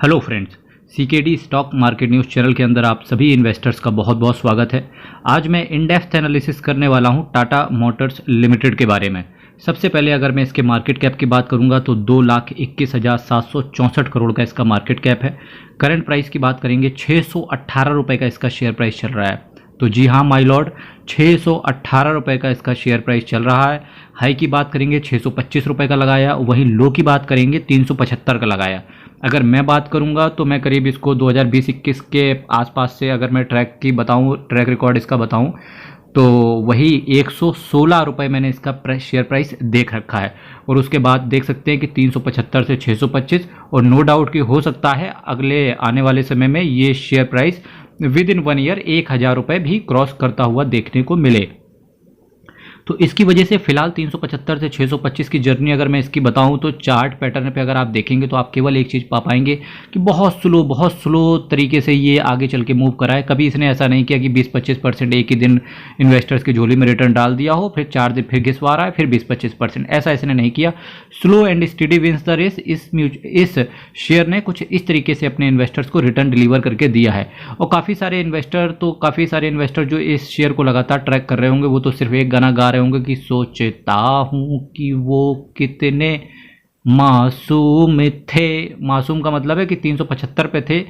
Hello friends, CKD stock market news channel के अंदर आप सभी इन्वेस्टर्स का बहुत बहुत स्वागत है। आज मैं इन डेप्थ एनालिसिस करने वाला हूं टाटा मोटर्स लिमिटेड के बारे में। सबसे पहले अगर मैं इसके मार्केट कैप की बात करूंगा तो 2,21,764 करोड़ का इसका मार्केट कैप है। करंट प्राइस की बात करेंगे 618 रुपये का इसका शेयर प्राइस चल रहा है। तो जी हाँ माय लॉर्ड, 618 रुपये का इसका शेयर प्राइस चल रहा है। हाई की बात करेंगे 625 रुपये का लगाया, वहीं लो की बात करेंगे 375 का लगाया। अगर मैं बात करूंगा तो मैं करीब इसको 2020-21 के आसपास से अगर मैं ट्रैक रिकॉर्ड इसका बताऊं तो वही 116 रुपये मैंने इसका शेयर प्राइस देख रखा है। और उसके बाद देख सकते हैं कि 375 से 625, और नो डाउट कि हो सकता है अगले आने वाले समय में ये share price with in 1 year 1,000 रुपये भी क्रॉस करता हुआ देखने को मिले। तो इसकी वजह से फिलहाल 375 से 625 की जर्नी अगर मैं इसकी बताऊं तो चार्ट पैटर्न पे अगर आप देखेंगे तो आप केवल एक चीज़ पा पाएंगे कि बहुत स्लो तरीके से ये आगे चल के मूव करा है। कभी इसने ऐसा नहीं किया कि 20-25% एक ही दिन इन्वेस्टर्स की झोली में रिटर्न डाल दिया हो, फिर 4 दिन फिर घिसवा रहा है, फिर 20-25%, ऐसा इसने नहीं किया। Slow and steady wins the race. इस शेयर ने कुछ इस तरीके से अपने इन्वेस्टर्स को रिटर्न डिलीवर करके दिया है। और काफ़ी सारे इन्वेस्टर जो इस शेयर को लगातार ट्रैक कर रहे होंगे वो तो सिर्फ एक गाना गा रहे होंगे कि सोचता हूं कि वो कितने मासूम थे। मासूम का मतलब है कि 375 पे थे,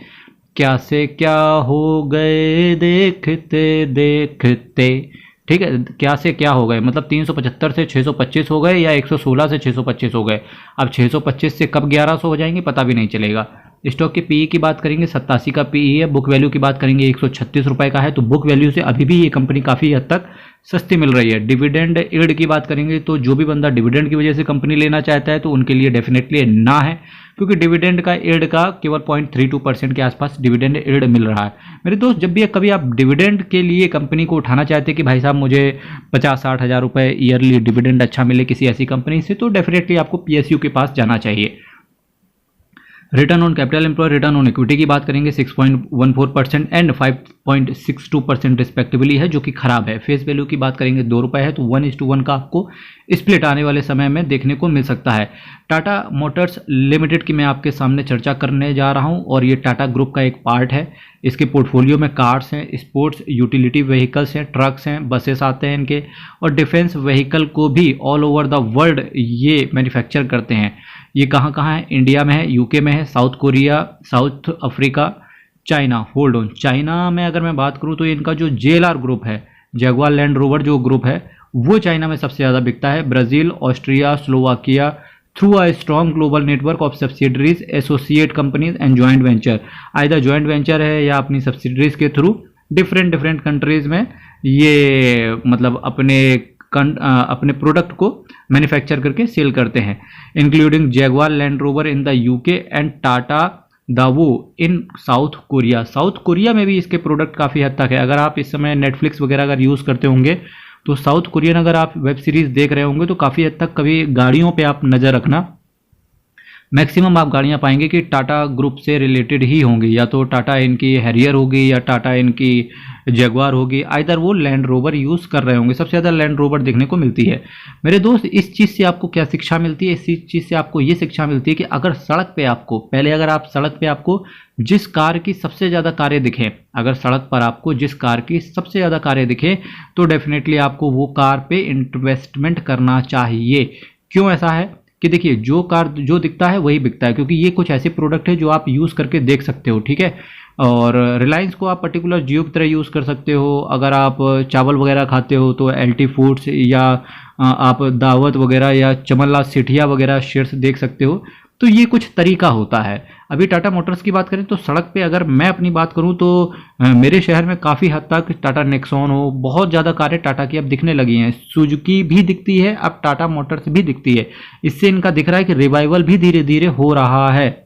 क्या से क्या हो गए देखते देखते। ठीक है, क्या से क्या हो गए मतलब 375 से 625 हो गए या 116 से 625 हो गए। अब 625 से कब 1100 हो जाएंगे पता भी नहीं चलेगा। स्टॉक के पीई की बात करेंगे 87 का पीई है। बुक वैल्यू की बात करेंगे 136 रुपये का है। तो बुक वैल्यू से अभी भी ये कंपनी काफ़ी हद तक सस्ती मिल रही है। डिविडेंड यील्ड की बात करेंगे तो जो भी बंदा डिविडेंड की वजह से कंपनी लेना चाहता है तो उनके लिए डेफिनेटली ना है, क्योंकि डिविडेंड का यील्ड का केवल 0.32% के आसपास डिविडेंड यील्ड मिल रहा है। मेरे दोस्त, जब भी कभी आप डिविडेंड के लिए कंपनी को उठाना चाहते हैं कि भाई साहब मुझे 50-60 हज़ार रुपये ईयरली डिविडेंड अच्छा मिले किसी ऐसी कंपनी से, तो डेफिनेटली आपको पीएसयू के पास जाना चाहिए। Return on capital employ, return on equity की बात करेंगे 6.14% एंड 5.62% रिस्पेक्टिवली है, जो कि खराब है। फेस वैल्यू की बात करेंगे 2 रुपये है, तो 1:1 का आपको स्प्लिट आने वाले समय में देखने को मिल सकता है। टाटा मोटर्स लिमिटेड की मैं आपके सामने चर्चा करने जा रहा हूं और ये टाटा ग्रुप का एक पार्ट है। इसके पोर्टफोलियो में कार्स हैं, स्पोर्ट्स यूटिलिटी व्हीकल्स हैं, ट्रक्स हैं, बसेस आते हैं इनके, और डिफेंस व्हीकल को भी ऑल ओवर द वर्ल्ड ये मैन्युफैक्चर करते हैं। ये कहाँ कहाँ है? इंडिया में है, यूके में है, south Korea, south Africa, China. Hold on, China में अगर मैं बात करूँ तो इनका जो JLR ग्रुप है, जगुआर लैंड रोवर जो ग्रुप है, वो चाइना में सबसे ज़्यादा बिकता है। Brazil, Austria, Slovakia through a strong global network of subsidiaries, associate companies and joint venture. Either joint venture है या अपनी सब्सिडरीज के थ्रू डिफरेंट कंट्रीज में ये मतलब अपने प्रोडक्ट को मैन्युफैक्चर करके सेल करते हैं, including Jaguar land rover in the UK and Tata दावो इन साउथ कोरिया। साउथ कोरिया में भी इसके प्रोडक्ट काफ़ी हद तक है। अगर आप इस समय नेटफ्लिक्स वगैरह अगर यूज़ करते होंगे तो साउथ कोरियन अगर आप वेब सीरीज़ देख रहे होंगे तो काफ़ी हद तक कभी गाड़ियों पे आप नज़र रखना, मैक्सिमम आप गाड़ियां पाएंगे कि टाटा ग्रुप से रिलेटेड ही होंगी, या तो टाटा इनकी हैरियर होगी या टाटा इनकी जगुआर होगी, आइदर वो लैंड रोवर यूज़ कर रहे होंगे। सबसे ज़्यादा लैंड रोवर देखने को मिलती है। मेरे दोस्त, इस चीज़ से आपको क्या शिक्षा मिलती है? इस चीज़ से आपको ये शिक्षा मिलती है कि अगर सड़क पे आपको अगर आप सड़क पे आपको जिस कार की सबसे ज़्यादा कारें दिखें, अगर सड़क पर आपको जिस कार की सबसे ज़्यादा कारें दिखें तो डेफिनेटली आपको वो कार पे इन्वेस्टमेंट करना चाहिए। क्यों ऐसा है कि देखिए, जो कार जो दिखता है वही बिकता है, क्योंकि ये कुछ ऐसे प्रोडक्ट है जो आप यूज़ करके देख सकते हो। ठीक है, और रिलायंस को आप पर्टिकुलर जियो की तरह यूज़ कर सकते हो। अगर आप चावल वगैरह खाते हो तो LT फूड्स या आप दावत वगैरह या चमनलाल सेठिया वगैरह शेयर्स देख सकते हो। तो ये कुछ तरीका होता है। अभी टाटा मोटर्स की बात करें तो सड़क पे अगर मैं अपनी बात करूं तो मेरे शहर में काफ़ी हद तक टाटा नेक्सॉन हो, बहुत ज़्यादा कारें टाटा की अब दिखने लगी हैं। सुजुकी भी दिखती है, अब टाटा मोटर्स भी दिखती है। इससे इनका दिख रहा है कि रिवाइवल भी धीरे धीरे हो रहा है।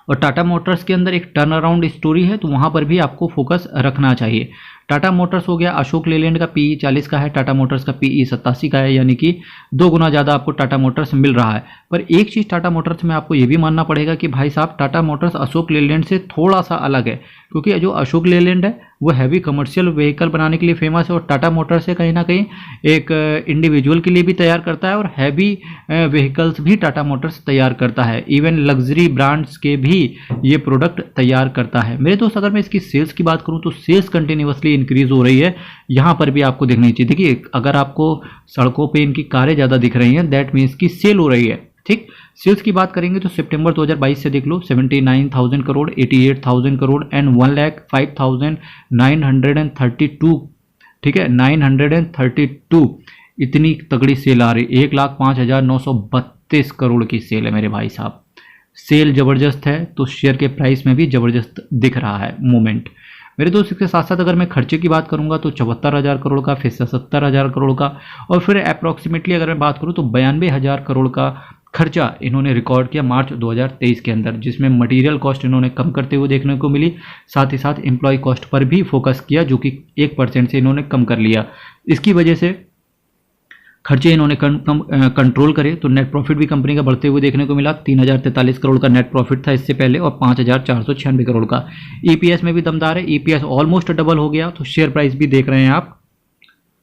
और टाटा मोटर्स के अंदर एक टर्न अराउंड स्टोरी है, तो वहाँ पर भी आपको फोकस रखना चाहिए। टाटा मोटर्स हो गया, अशोक लेलैंड का पीई 40 का है, टाटा मोटर्स का पीई 87 का है, यानी कि 2 गुना ज़्यादा आपको टाटा मोटर्स मिल रहा है। पर एक चीज़ टाटा मोटर्स में आपको ये भी मानना पड़ेगा कि भाई साहब टाटा मोटर्स अशोक लेलैंड से थोड़ा सा अलग है, क्योंकि जो अशोक लेलैंड है वो हैवी कमर्शियल व्हीकल बनाने के लिए फेमस है और टाटा मोटर्स से कहीं ना कहीं एक इंडिविजुअल के लिए भी तैयार करता है और हैवी व्हीकल्स भी टाटा मोटर्स तैयार करता है, इवन लग्जरी ब्रांड्स के भी ये प्रोडक्ट तैयार करता है। मेरे दोस्त अगर मैं इसकी सेल्स की बात करूं तो सेल्स कंटिन्यूसली इंक्रीज हो रही है, यहाँ पर भी आपको देखनी चाहिए। देखिए अगर आपको सड़कों पे इनकी कारें ज़्यादा दिख रही हैं दैट मीन्स की सेल हो रही है। ठीक, सेल्स की बात करेंगे तो सितंबर 2022 से देख लो 79,000 करोड़, 88,000 करोड़ एंड 1,05,932, ठीक है 932, इतनी तगड़ी सेल आ रही, 1,05,932 करोड़ की सेल है मेरे भाई साहब। सेल जबरदस्त है तो शेयर के प्राइस में भी जबरदस्त दिख रहा है मूवमेंट। मेरे दोस्त इसके साथ साथ अगर मैं खर्चे की बात करूंगा तो 74,000 करोड़ का, फिर 70,000 करोड़ का, और फिर अप्रॉक्सीमेटली अगर मैं बात करूं तो 92,000 करोड़ का खर्चा इन्होंने रिकॉर्ड किया मार्च 2023 के अंदर, जिसमें मटेरियल कॉस्ट इन्होंने कम करते हुए देखने को मिली, साथ ही साथ एम्प्लॉय कॉस्ट पर भी फोकस किया जो कि 1% से इन्होंने कम कर लिया। इसकी वजह से खर्चे इन्होंने कंट्रोल करे तो नेट प्रॉफिट भी कंपनी का बढ़ते हुए देखने को मिला। 3,043 करोड़ का नेट प्रॉफिट था इससे पहले और 5,496 करोड़ का। ईपीएस में भी दमदार है, ईपीएस ऑलमोस्ट डबल हो गया। तो शेयर प्राइस भी देख रहे हैं आप,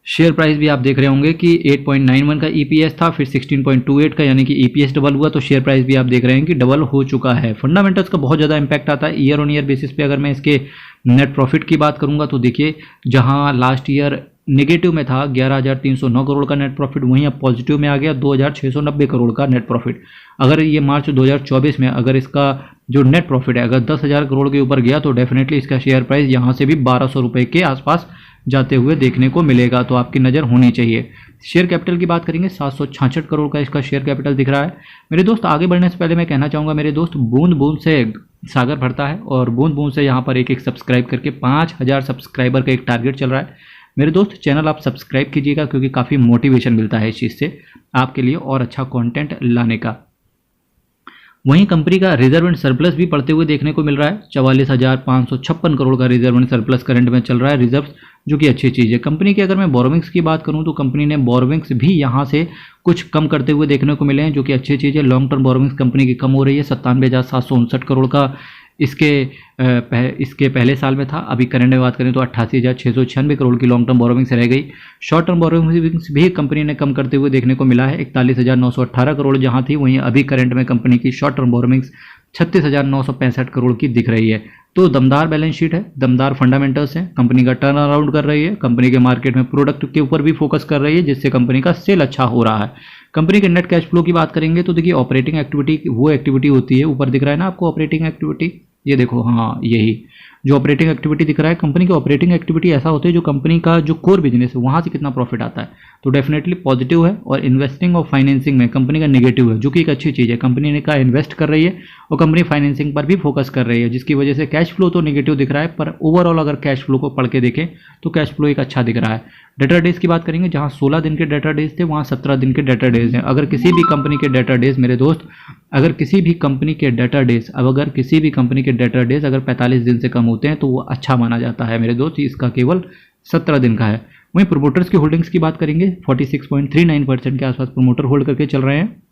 शेयर प्राइस भी आप देख रहे होंगे कि 8.91 का ईपीएस था, फिर 16.28 का, यानी कि ईपीएस डबल हुआ, तो शेयर प्राइस भी आप देख रहे हैं कि डबल हो चुका है। फंडामेंटल्स का बहुत ज़्यादा इंपैक्ट आता है ईयर ऑन ईयर बेसिस पे। अगर मैं इसके नेट प्रॉफिट की बात करूंगा तो देखिए जहां लास्ट ईयर नेगेटिव में था 11,309 करोड़ का नेट प्रॉफिट, वहीं अब पॉजिटिव में आ गया 2,690 करोड़ का नेट प्रॉफिट। अगर ये मार्च 2024 में अगर इसका जो नेट प्रॉफिट है अगर 10,000 करोड़ के ऊपर गया तो डेफिनेटली इसका शेयर प्राइस यहाँ से भी 1,200 रुपये के आसपास जाते हुए देखने को मिलेगा, तो आपकी नज़र होनी चाहिए। शेयर कैपिटल की बात करेंगे 766 करोड़ का इसका शेयर कैपिटल दिख रहा है। मेरे दोस्त आगे बढ़ने से पहले मैं कहना चाहूँगा मेरे दोस्त, बूंद बूंद से सागर भरता है और बूंद बूंद से यहाँ पर एक एक सब्सक्राइब करके 5,000 सब्सक्राइबर का एक टारगेट चल रहा है। मेरे दोस्त चैनल आप सब्सक्राइब कीजिएगा क्योंकि काफ़ी मोटिवेशन मिलता है इस चीज़ से आपके लिए और अच्छा कंटेंट लाने का। वहीं कंपनी का रिजर्व एंड सरप्लस भी बढ़ते हुए देखने को मिल रहा है। 44,556 करोड़ का रिजर्व एंड सरप्लस करंट में चल रहा है रिजर्व, जो कि अच्छी चीज़ है। कंपनी की अगर मैं बोरोविंग्स की बात करूं तो कंपनी ने बोरोविंग्स भी यहां से कुछ कम करते हुए देखने को मिले हैं, जो कि अच्छी चीज़ है। लॉन्ग टर्म बोरोविंग्स कंपनी की कम हो रही है, 97,759 करोड़ का इसके पहले साल में था। अभी करंट में बात करें तो 88,696 करोड़ की लॉन्ग टर्म बोरोविंग्स रह गई। शॉर्ट टर्म बोरोविंग्स भी कंपनी ने कम करते हुए देखने को मिला है, 41,918 करोड़ जहां थी, वहीं अभी करंट में कंपनी की शॉर्ट टर्म बोरोविंग्स 36,965 करोड़ की दिख रही है। तो दमदार बैलेंस शीट है, दमदार फंडामेंटल्स हैं, कंपनी का टर्न अराउंड कर रही है, कंपनी के मार्केट में प्रोडक्ट के ऊपर भी फोकस कर रही है, जिससे कंपनी का सेल अच्छा हो रहा है। कंपनी के नेट कैश फ्लो की बात करेंगे तो देखिए ऑपरेटिंग एक्टिविटी वो एक्टिविटी होती है, ऊपर दिख रहा है ना आपको ऑपरेटिंग एक्टिविटी, ये देखो, हाँ यही जो ऑपरेटिंग एक्टिविटी दिख रहा है। कंपनी की ऑपरेटिंग एक्टिविटी ऐसा होता है जो कंपनी का जो कोर बिजनेस है वहाँ से कितना प्रॉफिट आता है, तो डेफिनेटली पॉजिटिव है। और इन्वेस्टिंग और फाइनेंसिंग में कंपनी का नेगेटिव है, जो कि एक अच्छी चीज़ है। कंपनी ने कहा इन्वेस्ट कर रही है और कंपनी फाइनेंसिंग पर भी फोकस कर रही है, जिसकी वजह से कैश फ्लो तो नेगेटिव दिख रहा है, पर ओवरऑल अगर कैश फ्लो को पढ़ के देखें तो कैश फ्लो एक अच्छा दिख रहा है। डेटा डेज की बात करेंगे, जहाँ 16 दिन के डेटा डेज थे वहाँ 17 दिन के डेटा डेज हैं। अगर किसी भी कंपनी के डेटा डेज मेरे दोस्त, अगर किसी भी कंपनी के डेटा डेज अगर 45 दिन से कम होते हैं तो वो अच्छा माना जाता है मेरे दोस्त। इसका केवल 17 दिन का है। वहीं प्रोमोटर्स की होल्डिंग्स की बात करेंगे, 46.39% के आसपास प्रोमोटर होल्ड करके चल रहे हैं।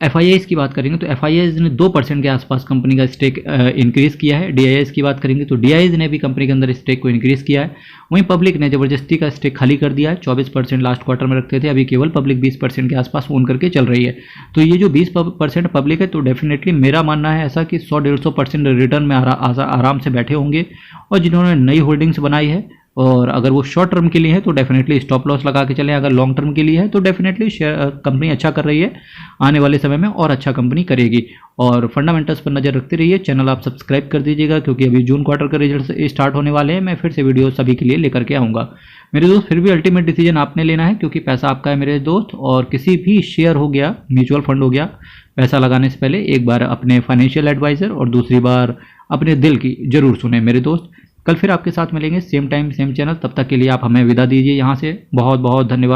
एफआईआईज की बात करेंगे तो एफआईआईज ने 2% के आसपास कंपनी का स्टेक इंक्रीज किया है। डीआईआईज की बात करेंगे तो डीआईआईज ने भी कंपनी के अंदर स्टेक को इंक्रीज किया है। वहीं पब्लिक ने जबरदस्ती का स्टेक खाली कर दिया है, 24% लास्ट क्वार्टर में रखते थे, अभी केवल पब्लिक 20% के आसपास ओन करके चल रही है। तो ये जो 20% पब्लिक है तो डेफिनेटली मेरा मानना है ऐसा कि 100-150% रिटर्न में आराम से बैठे होंगे। और जिन्होंने नई होल्डिंग्स बनाई है और अगर वो शॉर्ट टर्म के लिए है तो डेफिनेटली स्टॉप लॉस लगा के चलें, अगर लॉन्ग टर्म के लिए है तो डेफिनेटली कंपनी अच्छा कर रही है, आने वाले समय में और अच्छा कंपनी करेगी। और फंडामेंटल्स पर नज़र रखते रहिए, चैनल आप सब्सक्राइब कर दीजिएगा क्योंकि अभी जून क्वार्टर का रिजल्ट स्टार्ट होने वाले हैं। मैं फिर से वीडियो सभी के लिए लेकर के आऊँगा मेरे दोस्त। फिर भी अल्टीमेट डिसीजन आपने लेना है क्योंकि पैसा आपका है मेरे दोस्त। और किसी भी शेयर हो गया, म्यूचुअल फंड हो गया, पैसा लगाने से पहले एक बार अपने फाइनेंशियल एडवाइज़र और दूसरी बार अपने दिल की जरूर सुने मेरे दोस्त। कल फिर आपके साथ मिलेंगे सेम टाइम सेम चैनल, तब तक के लिए आप हमें विदा दीजिए यहाँ से। बहुत बहुत धन्यवाद।